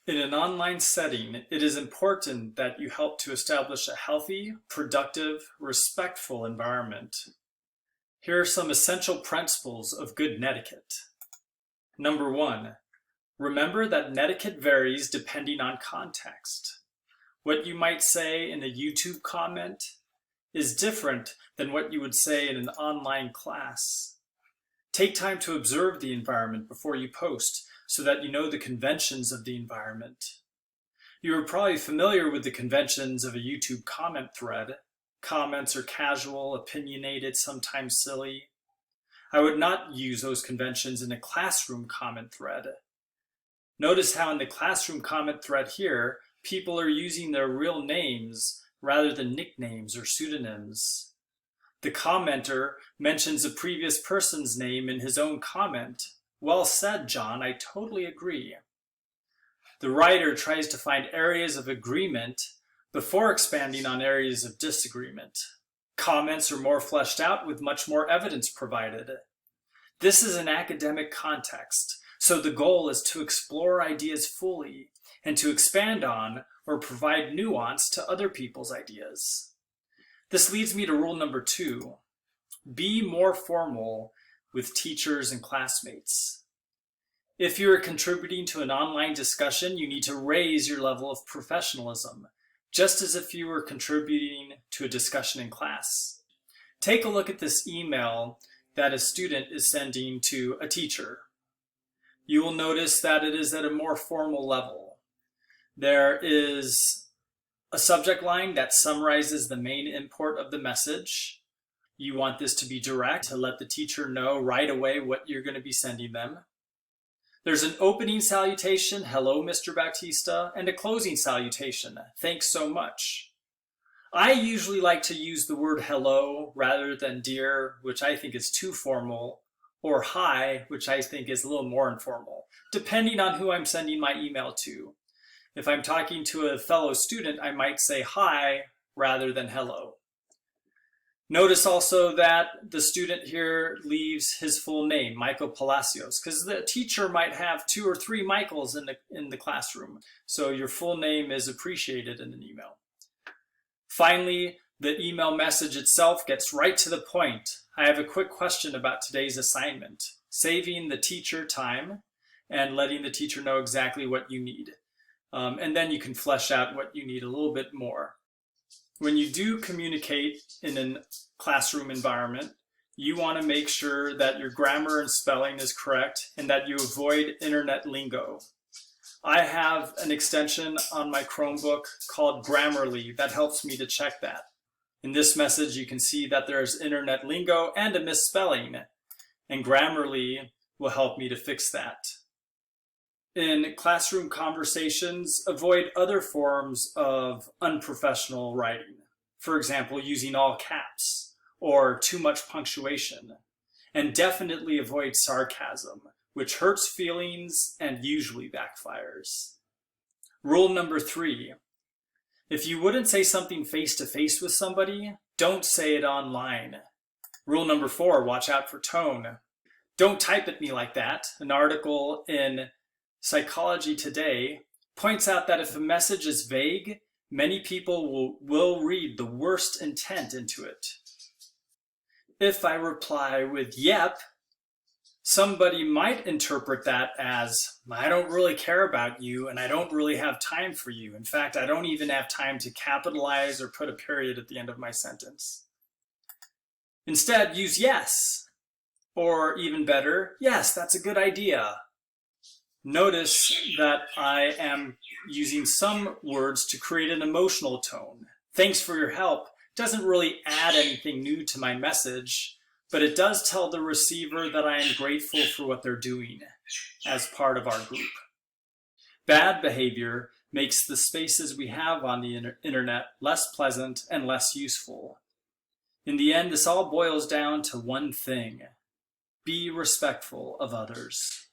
In an online setting, it is important that you help to establish a healthy, productive, respectful environment. Here are some essential principles of good netiquette. Number one, remember that netiquette varies depending on context. What you might say in a YouTube comment is different than what you would say in an online class. Take time to observe the environment before you post so that you know the conventions of the environment. You are probably familiar with the conventions of a YouTube comment thread. Comments are casual, opinionated, sometimes silly. I would not use those conventions in a classroom comment thread. Notice how in the classroom comment thread here, people are using their real names rather than nicknames or pseudonyms. The commenter mentions a previous person's name in his own comment. Well said, John, I totally agree. The writer tries to find areas of agreement before expanding on areas of disagreement. Comments are more fleshed out with much more evidence provided. This is an academic context, so the goal is to explore ideas fully and to expand on or provide nuance to other people's ideas. This leads me to rule number 2. Be more formal with teachers and classmates. If you're contributing to an online discussion, you need to raise your level of professionalism, just as if you were contributing to a discussion in class. Take a look at this email that a student is sending to a teacher. You will notice that it is at a more formal level. There is a subject line that summarizes the main import of the message. You want this to be direct, to let the teacher know right away what you're going to be sending them. There's an opening salutation, hello, Mr. Bautista, and a closing salutation, thanks so much. I usually like to use the word hello rather than dear, which I think is too formal, or hi, which I think is a little more informal, depending on who I'm sending my email to. If I'm talking to a fellow student, I might say hi rather than hello. Notice also that the student here leaves his full name, Michael Palacios, because the teacher might have 2 or 3 Michaels in the classroom. So your full name is appreciated in an email. Finally, the email message itself gets right to the point. I have a quick question about today's assignment, saving the teacher time and letting the teacher know exactly what you need. And then you can flesh out what you need a little bit more. When you do communicate in a classroom environment, you want to make sure that your grammar and spelling is correct and that you avoid internet lingo. I have an extension on my Chromebook called Grammarly that helps me to check that. In this message, you can see that there's internet lingo and a misspelling, and Grammarly will help me to fix that. In classroom conversations, avoid other forms of unprofessional writing. For example, using all caps or too much punctuation. And definitely avoid sarcasm, which hurts feelings and usually backfires. Rule number 3. If you wouldn't say something face-to-face with somebody, don't say it online. Rule number 4, watch out for tone. Don't type at me like that. An article in Psychology Today points out that if a message is vague, many people will read the worst intent into it. If I reply with yep, somebody might interpret that as, I don't really care about you and I don't really have time for you. In fact, I don't even have time to capitalize or put a period at the end of my sentence. Instead, use yes, or even better, yes, that's a good idea. Notice that I am using some words to create an emotional tone. Thanks for your help doesn't really add anything new to my message, but it does tell the receiver that I am grateful for what they're doing as part of our group. Bad behavior makes the spaces we have on the internet less pleasant and less useful. In the end, this all boils down to one thing: be respectful of others.